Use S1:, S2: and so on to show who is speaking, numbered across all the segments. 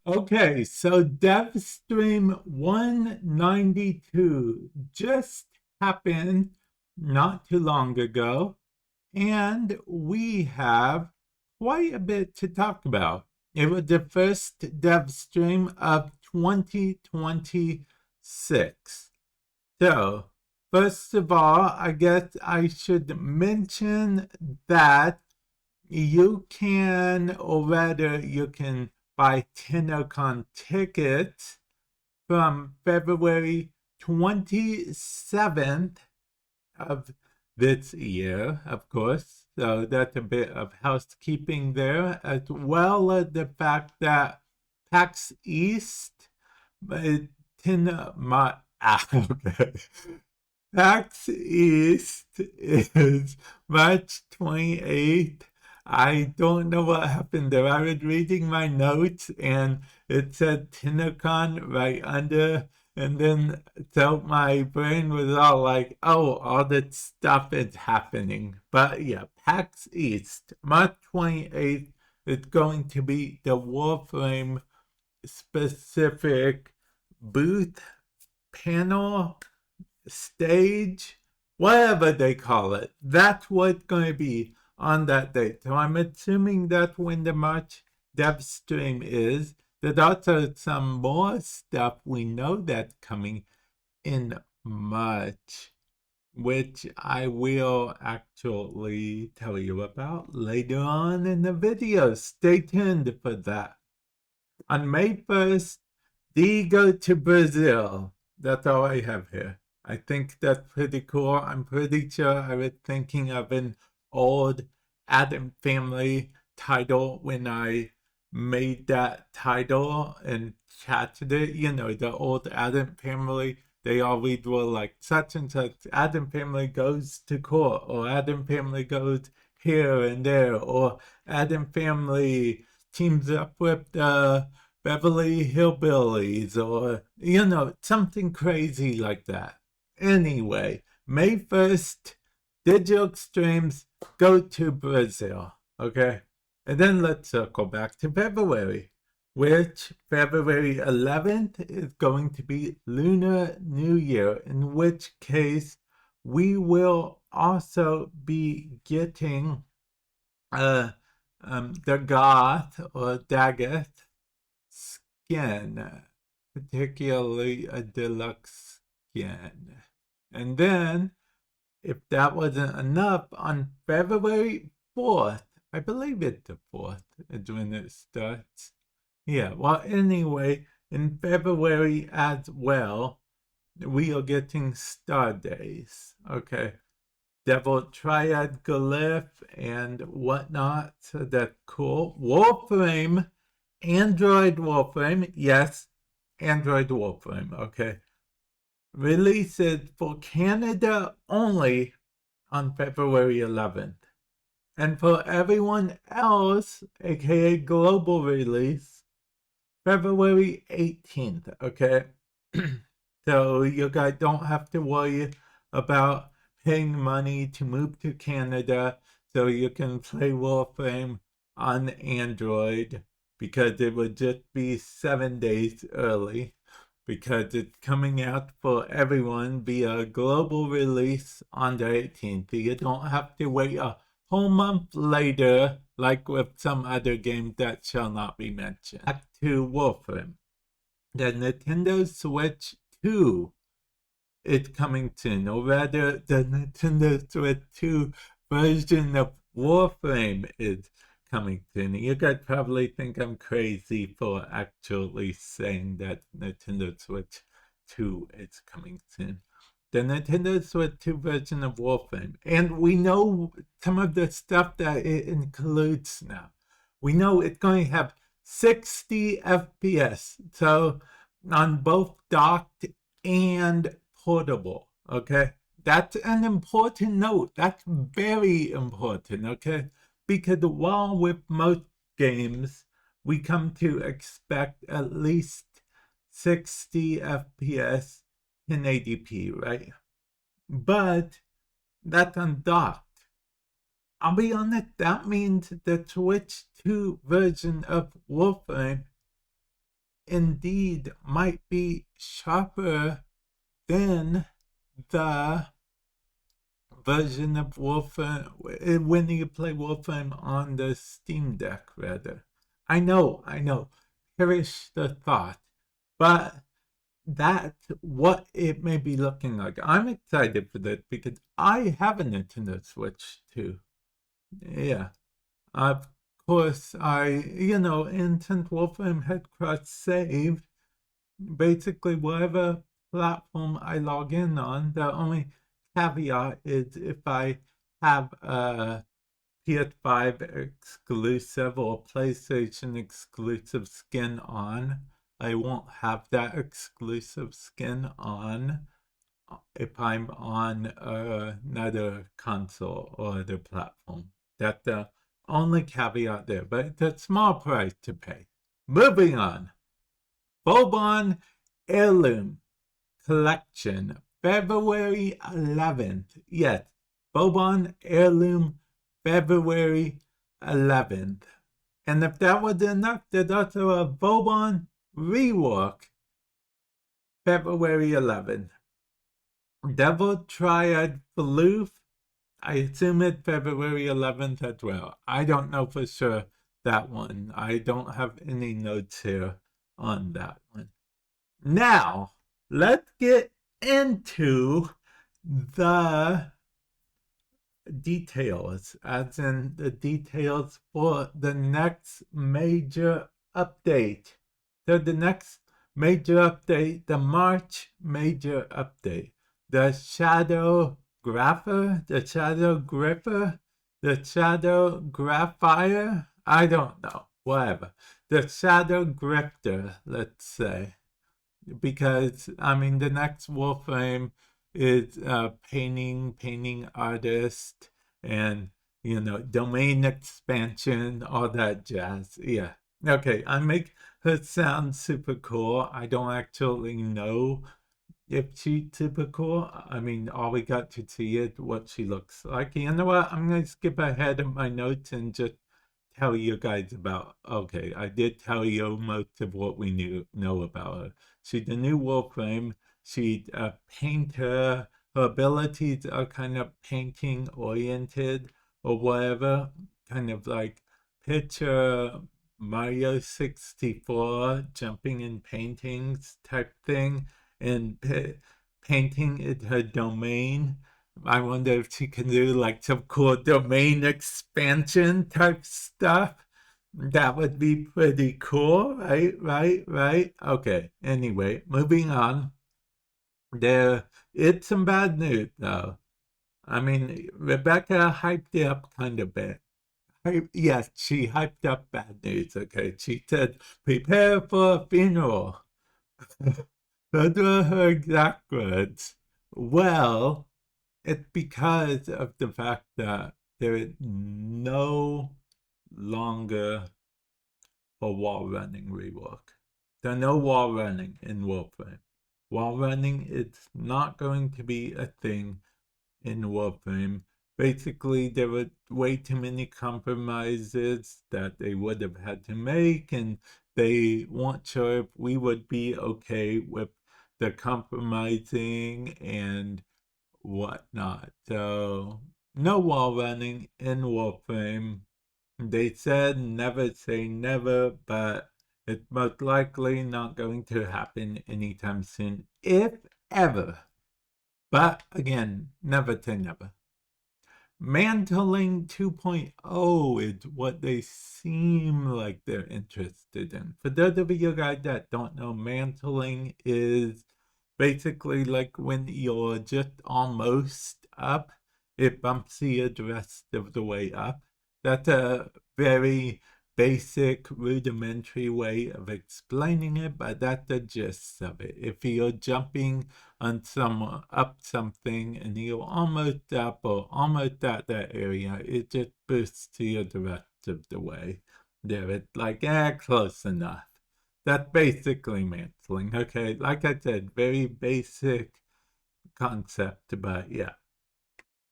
S1: Okay, so Devstream 192 just happened not too long ago, and we have quite a bit to talk about. It was the first Devstream of 2026. So, first of all, I guess I should mention that you can, or rather, you can buy TennoCon tickets from February 27th of this year, of course. So that's a bit of housekeeping there, as well as the fact that PAX East, okay. PAX East is March 28th. I don't know what happened there. I was reading my notes and it said TennoCon right under, and then so my brain was all like, oh, all that stuff is happening. But yeah, PAX East, March 28th, is going to be the Warframe specific booth, panel, stage, whatever they call it. That's what's going to be on that date. So I'm assuming that's when the March dev stream is. There's also some more stuff we know that's coming in March, which I will actually tell you about later on in the video. Stay tuned for that. On May 1st, they go to Brazil. That's all I have here. I think that's pretty cool. I'm pretty sure I was thinking of an old Adam Family title when I made that title and chatted it. You know, the old Adam Family, they always were like such and such. Adam Family goes to court, or Adam Family goes here and there, or Adam Family teams up with the Beverly Hillbillies, or, you know, something crazy like that. Anyway, May 1st, digital streams go to Brazil, okay? And then let's circle back to February, which February 11th is going to be Lunar New Year, in which case we will also be getting Dagath or Dagath skin, particularly a deluxe skin. And then, if that wasn't enough, on February 4th, I believe it's the 4th is when it starts. Yeah, well, anyway, in February as well, we are getting Star Days, okay? Devil Triad Glyph and whatnot, so that's cool. Warframe, Android Warframe, yes, Android Warframe, okay. Releases for Canada only on February 11th. And for everyone else, aka global release, February 18th, okay? So you guys don't have to worry about paying money to move to Canada so you can play Warframe on Android, because it would just be 7 days early, because it's coming out for everyone via global release on the 18th. You don't have to wait a whole month later, like with some other games that shall not be mentioned. Back to Warframe. The Nintendo Switch 2 is coming soon, or rather, the Nintendo Switch 2 version of Warframe is coming soon. You guys probably think I'm crazy for actually saying that Nintendo Switch 2 is coming soon. The Nintendo Switch 2 version of Warframe. And we know some of the stuff that it includes now. We know it's going to have 60 FPS. So on both docked and portable, okay? That's an important note. That's very important, okay? Because while with most games, we come to expect at least 60 FPS in ADP, right? But that's undocked. I'll be honest, that means the Switch 2 version of Warframe indeed might be sharper than the version of Warframe when you play Warframe on the Steam Deck, rather. I know, perish the thought, but that's what it may be looking like. I'm excited for that because I have a Nintendo Switch too. Yeah. Of course, and since Warframe had cross-saved, basically whatever platform I log in on, the only caveat is if I have a PS5 exclusive or PlayStation exclusive skin on, I won't have that exclusive skin on if I'm on another console or other platform. That's the only caveat there, but it's a small price to pay. Moving on. Bobon Heirloom Collection, February 11th. Yes, Bobon Heirloom, February 11th. And if that was enough, there's also a Bobon rework, February 11th. Devil Triad Floof, I assume it's February 11th as well. I don't know for sure that one. I don't have any notes here on that one. Now, let's get into the details, as in the details for the next major update. So the next major update, the March major update, the Shadow Grapher, the Shadow Gripper, the Shadow Graphier, I don't know, whatever. The Shadow Grifter, let's say. Because, I mean, the next Warframe is painting artist and, domain expansion, all that jazz. Yeah. Okay, I make her sound super cool. I don't actually know if she's super cool. I mean, all we got to see is what she looks like. You know what? I'm going to skip ahead of my notes and just tell you guys about, okay, I did tell you most of what we know about her. She's a new Warframe. She's a painter. Her abilities are kind of painting oriented or whatever, kind of like picture Mario 64 jumping in paintings type thing, and painting is her domain. I wonder if she can do like some cool domain expansion type stuff. That would be pretty cool, right? Okay, anyway, moving on. It's some bad news, though. I mean, Rebecca hyped it up kind of bit. Yes, she hyped up bad news, okay? She said, prepare for a funeral. Those were her exact words. Well, it's because of the fact that there is no longer a wall running rework. There's no wall running in Warframe. Wall running is not going to be a thing in Warframe. Basically, there were way too many compromises that they would have had to make, and they weren't sure if we would be okay with the compromising and whatnot. So, no wall running in Warframe. They said never say never, but it's most likely not going to happen anytime soon, if ever. But again, never say never. Mantling 2.0 is what they seem like they're interested in. For those of you guys that don't know, mantling is basically like when you're just almost up, it bumps you the rest of the way up. That's a very basic, rudimentary way of explaining it, but that's the gist of it. If you're jumping on up something and you're almost up or almost at that area, it just boosts you the rest of the way. There, it's like, close enough. That's basically mantling. Okay, like I said, very basic concept, but yeah.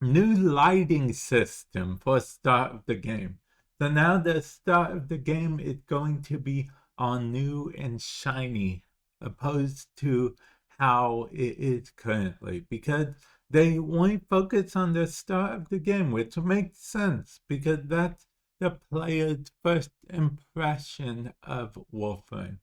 S1: New lighting system for start of the game. So now the start of the game is going to be all new and shiny, opposed to how it is currently, because they only focus on the start of the game, which makes sense because that's the player's first impression of Warframe.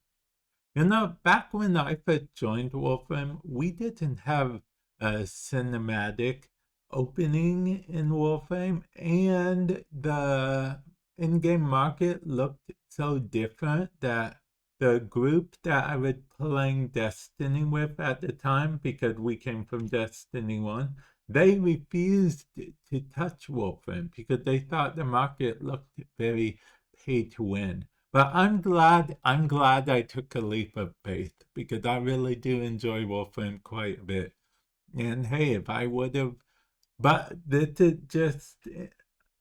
S1: You know, back when I first joined Warframe, we didn't have a cinematic opening in Warframe, and the in-game market looked so different that the group that I was playing Destiny with at the time, because we came from Destiny 1, they refused to touch Warframe because they thought the market looked very pay to win. But I'm glad I took a leap of faith because I really do enjoy Warframe quite a bit. And hey, if I would have, but this is just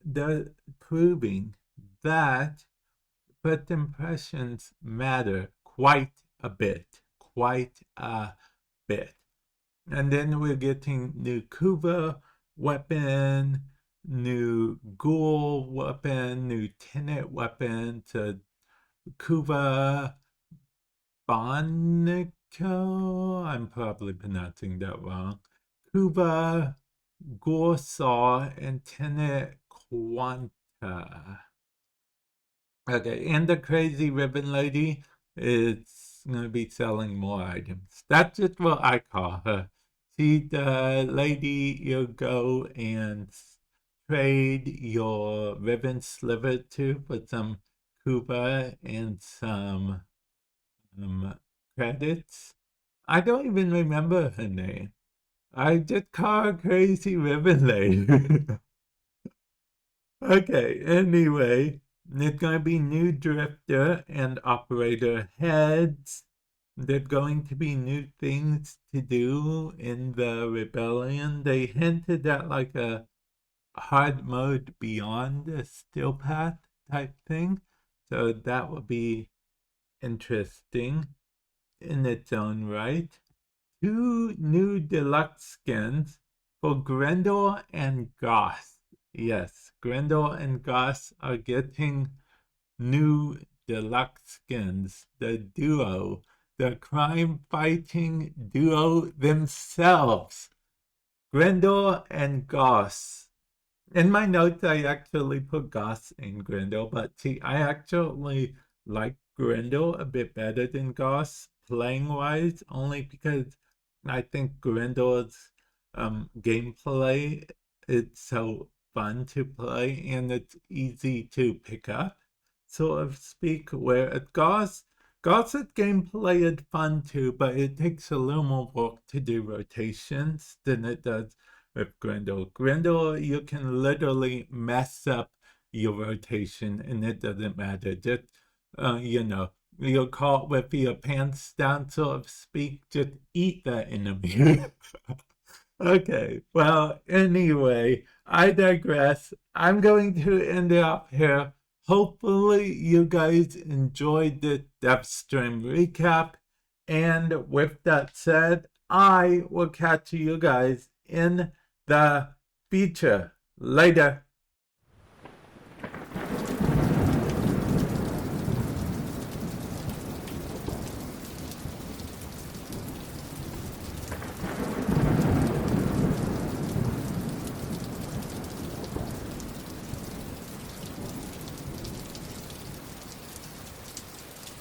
S1: the proving that first impressions matter quite a bit, And then we're getting new Kuva weapon, new Ghoul weapon, new Tenet weapon to Kuva Bonico. I'm probably pronouncing that wrong. Kuva Gorsaw and Tenet Quanta. Okay, and the crazy ribbon lady is going to be selling more items. That's just what I call her. She's the lady you go and trade your ribbon sliver to for some Kuba and some credits. I don't even remember her name. I just call her Crazy Ribbon Lady. Okay, anyway, there's going to be new drifter and operator heads. There's going to be new things to do in the rebellion. They hinted at like a hard mode beyond a still path type thing. So that will be interesting in its own right. 2 new deluxe skins for Grendel and Goss. Yes, Grendel and Goss are getting new deluxe skins. The duo, the crime-fighting duo themselves. Grendel and Goss. In my notes, I actually put Goss and Grendel, but see, I actually like Grendel a bit better than Goss, playing-wise, only because I think Grendel's gameplay is so fun to play and it's easy to pick up, so to speak, whereas Goss's gameplay is fun too, but it takes a little more work to do rotations than it does with Grendel. Grendel, you can literally mess up your rotation and it doesn't matter. Just, you're caught with your pants down, so to speak, just eat that enemy. Okay, well, anyway, I digress. I'm going to end it up here. Hopefully you guys enjoyed the Devstream recap. And with that said, I will catch you guys in the future. Later.